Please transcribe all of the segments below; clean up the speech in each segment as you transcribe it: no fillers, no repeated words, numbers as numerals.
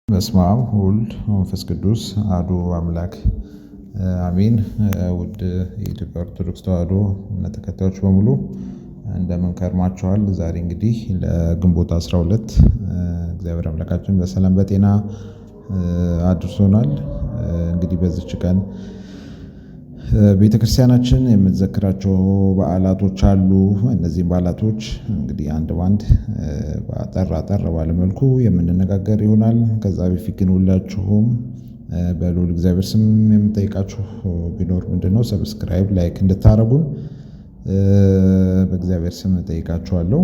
በስመ አብ ወወልድ ወመንፈስ ቅዱስ አሐዱ አምላክ አሜን። ውድ የኢትዮጵያ ኦርቶዶክስ ተዋሕዶ እምነት ተከታዮች በሙሉ እንደምን ከርማችኋል? ዛሬ እንግዲህ ለግንቦት 12 እግዚአብሔር አምላካችን በሰላም በጤና አድርሶናል። እንግዲህ በዚች ቀን ቤተክርስቲያናችን የምትዘክራቸው በዓላቶች አሉ። እነዚህ በዓላቶች እንግዲህ አንድ ባንድ አጠር ባለ መልኩ የምንነጋገር ይሆናል። ከዛ በፊት ግን ሁላችሁም በልዑል እግዚአብሔር ስም የምጠይቃችሁ ቢኖር ምንድነው ሰብስክራይብ፣ ላይክ እንድታረጉን በእግዚአብሔር ስም እጠይቃችኋለሁ።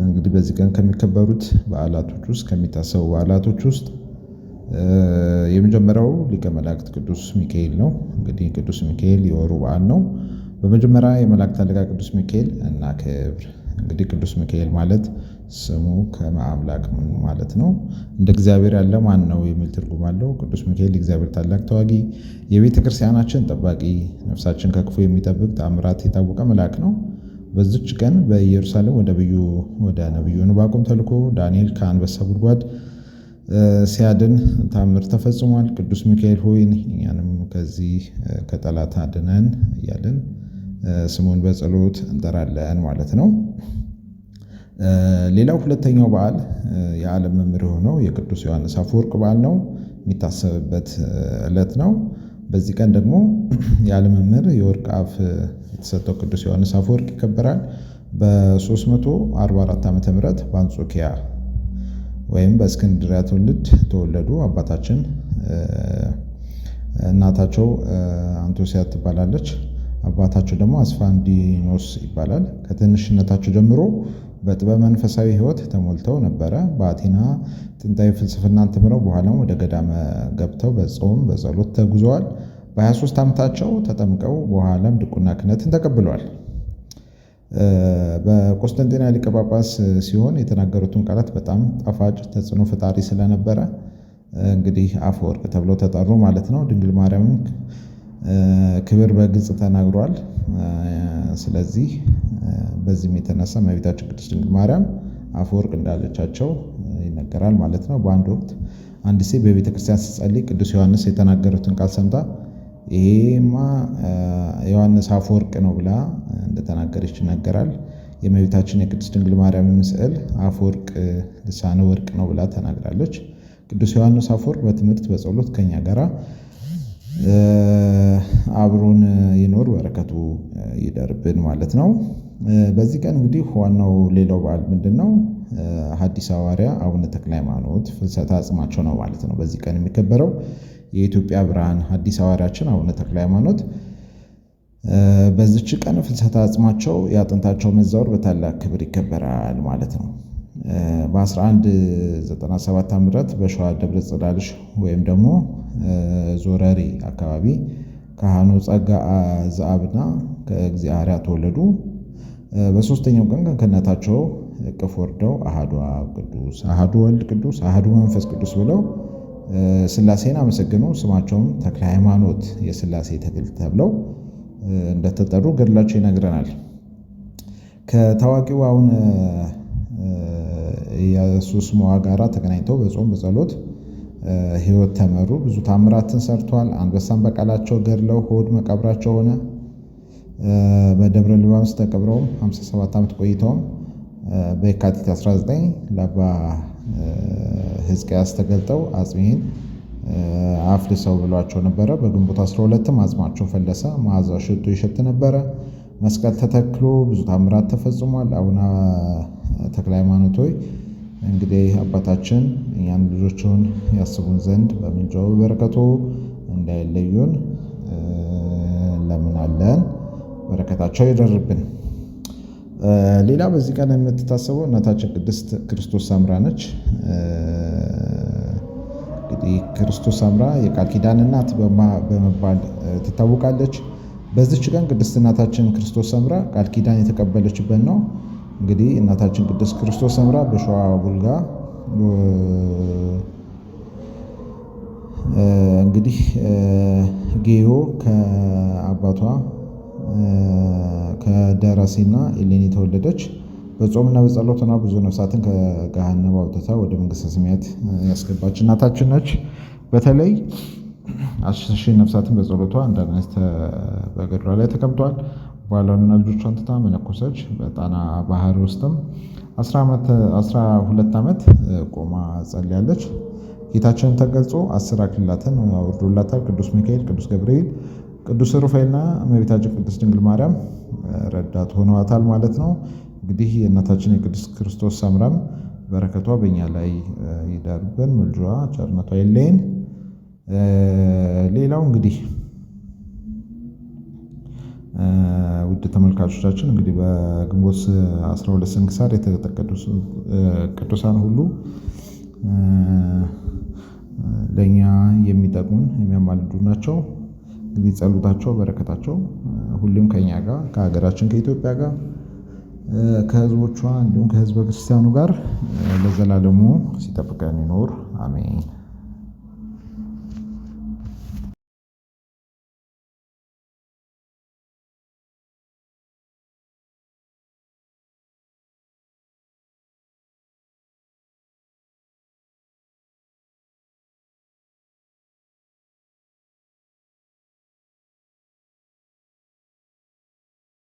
እንግዲህ በዚህ ቀን ከሚከበሩት በዓላቶች ውስጥ ከሚታሰቡ በዓላቶች ውስጥ የመጀመሪያው ሊቀ መላእክት ቅዱስ ሚካኤል ነው። እንግዲህ ቅዱስ ሚካኤል የወሩ በዓል ነው። በመጀመሪያ የመላእክት አለቃ ቅዱስ ሚካኤል እናክብር። እንግዲህ ቅዱስ ሚካኤል ማለት ስሙ ከመ አምላክ ማለት ነው። እንደ እግዚአብሔር ያለ ማን ነው የሚል ትርጉም አለው። ቅዱስ ሚካኤል የእግዚአብሔር ታላቅ ተዋጊ፣ የቤተ ክርስቲያናችን ጠባቂ፣ ነፍሳችን ከክፉ የሚጠብቅ ተአምራት የታወቀ መልአክ ነው። በዚች ቀን በኢየሩሳሌም ወደ ነቢዩ ዕንባቆም ተልኮ ዳንኤል ከአንበሳ ጉድጓድ ሲያድን ታምር ተፈጽሟል። ቅዱስ ሚካኤል ሆይ እኛንም ከዚህ ከጠላት አድነን እያልን ስሙን በጸሎት እንጠራለን ማለት ነው። ሌላው ሁለተኛው በዓል የዓለም መምህር የሆነው የቅዱስ ዮሐንስ አፈወርቅ በዓል ነው። የሚታሰብበት ዕለት ነው። በዚህ ቀን ደግሞ የዓለም መምህር የወርቅ አፍ የተሰጠው ቅዱስ ዮሐንስ አፈወርቅ ይከበራል። በ344 ዓ.ም በአንጾኪያ ወይም በእስክንድርያ ትውልድ ተወለዱ። አባታችን እናታቸው አንቶሲያ ትባላለች። አባታቸው ደግሞ አስፋንዲኖስ ይባላል። ከትንሽነታቸው ጀምሮ በጥበብ መንፈሳዊ ሕይወት ተሞልተው ነበረ። በአቴና ጥንታዊ ፍልስፍናን ተምረው በኋላም ወደ ገዳመ ገብተው በጾም በጸሎት ተጉዘዋል። በ23 ዓመታቸው ተጠምቀው በኋላም ድቁና ክህነትን ተቀብለዋል። በቆስጠንጢንያ ሊቀ ጳጳስ ሲሆን የተናገሩትን ቃላት በጣም ጣፋጭ ተጽዕኖ ፈጣሪ ስለነበረ እንግዲህ አፈወርቅ ተብለው ተጠሩ ማለት ነው። ድንግል ማርያምን ክብር በግልጽ ተናግሯል። ስለዚህ በዚህም የተነሳ እመቤታችን ቅድስት ድንግል ማርያም አፈወርቅ እንዳለቻቸው ይነገራል ማለት ነው። በአንድ ወቅት አንድ ሴት በቤተ ክርስቲያን ስትጸልይ ቅዱስ ዮሐንስ የተናገሩትን ቃል ሰምታ ይሄማ ዮሐንስ አፈወርቅ ነው ብላ እንደተናገረች ይነገራል። የእመቤታችን የቅድስት ድንግል ማርያምን ስዕል አፈወርቅ ልሳነ ወርቅ ነው ብላ ተናግራለች። ቅዱስ ዮሐንስ አፈወርቅ በትምህርት በጸሎት ከኛ ጋራ አብሮን ይኖር፣ በረከቱ ይደርብን ማለት ነው። በዚህ ቀን እንግዲህ ዋናው ሌላው በዓል ምንድነው? ሐዲስ ሐዋርያ አቡነ ተክለ ሃይማኖት ፍልሰታ አጽማቸው ነው ማለት ነው። በዚህ ቀን የሚከበረው የኢትዮጵያ ብርሃን ሐዲስ ሐዋርያችን አቡነ ተክለ ሃይማኖት በዚች ቀን ፍልሰታ አጽማቸው የአጥንታቸው መዛወር በታላቅ ክብር ይከበራል ማለት ነው። በ1197 ዓ.ም በሸዋ ደብረ ጽላልሽ ወይም ደግሞ ዞረሪ አካባቢ ካህኑ ጸጋ ዘአብና ከእግዚአብሔር ተወለዱ። በሶስተኛው ቀን ከእናታቸው እቅፍ ወርደው አሐዱ አብ ቅዱስ፣ አሐዱ ወልድ ቅዱስ፣ አሐዱ መንፈስ ቅዱስ ብለው ሥላሴን አመሰግኑ። ስማቸውም ተክለ ሃይማኖት የሥላሴ ተክል ተብለው እንደተጠሩ ገድላቸው ይነግረናል። ከታዋቂው አቡነ ኢየሱስ ሞዐ ጋራ ተገናኝተው በጾም በጸሎት ሕይወት ተመሩ። ብዙ ታምራትን ሰርቷል። አንበሳን በቃላቸው ገድለው ሆድ መቃብራቸው ሆነ። በደብረ ሊባኖስ ተቀብረውም 57 ዓመት ቆይተውም በየካቲት 19 ለአባ ሕዝቅያስ ተገልጠው አጽሜን አፍልሰው ብሏቸው ነበረ። በግንቦት 12ም አጽማቸው ፈለሰ። መዓዛው ሽቱ ይሸት ነበረ። መስቀል ተተክሎ ብዙ ታምራት ተፈጽሟል። አቡነ ተክለ ሃይማኖት ሆይ እንግዲህ አባታችን እኛን ልጆቹን ያስቡን ዘንድ በምልጃው በረከቱ እንዳይለዩን እንለምናለን። በረከታቸው ይደርብን። ሌላ በዚህ ቀን የምትታሰበው እናታችን ቅድስት ክርስቶስ ሰምራ ነች። እንግዲህ ክርስቶስ ሰምራ የቃል ኪዳን እናት በመባል ትታወቃለች። በዚች ቀን ቅድስት እናታችን ክርስቶስ ሰምራ ቃል ኪዳን የተቀበለችበት ነው። እንግዲህ እናታችን ቅድስት ክርስቶስ ሰምራ በሸዋ ቡልጋ እንግዲህ ጌዮ ከአባቷ ከደራሲና ኤሌኒ ተወለደች። በጾምና በጸሎትና ብዙ ነፍሳትን ከገሃነም አውጥታ ወደ መንግሥተ ሰማያት ያስገባች እናታችን ነች። በተለይ 10,000 ነፍሳትን በጸሎቷ እንዳነስተ በገድሏ ላይ ተቀምጧል። ባሏንና ልጆቿን ትታ መነኮሰች። በጣና ባህር ውስጥም 12 ዓመት ቆማ ጸልያለች። ጌታችንን ተገልጾ 10 አክሊላትን አውርዶላታል። ቅዱስ ሚካኤል፣ ቅዱስ ገብርኤል፣ ቅዱስ ሩፋኤልና እመቤታችን ቅድስት ድንግል ማርያም ረዳት ሆነዋታል ማለት ነው። እንግዲህ የእናታችን የቅድስት ክርስቶስ ሰምራም በረከቷ በእኛ ላይ ይደርብን፣ ምልጇ ቸርነቷ አይለየን። ሌላው እንግዲህ ውድ ተመልካቾቻችን እንግዲህ በግንቦት 12 ስንክሳር የተጠቀሱ ቅዱሳን ሁሉ ለእኛ የሚጠቅሙን የሚያማልዱ ናቸው። እንግዲህ ጸሎታቸው በረከታቸው ሁሉም ከኛ ጋር ከሀገራችን ከኢትዮጵያ ጋር ከሕዝቦቿ እንዲሁም ከሕዝበ ክርስቲያኑ ጋር ለዘላለሙ ሲጠብቀን ይኖር፣ አሜን።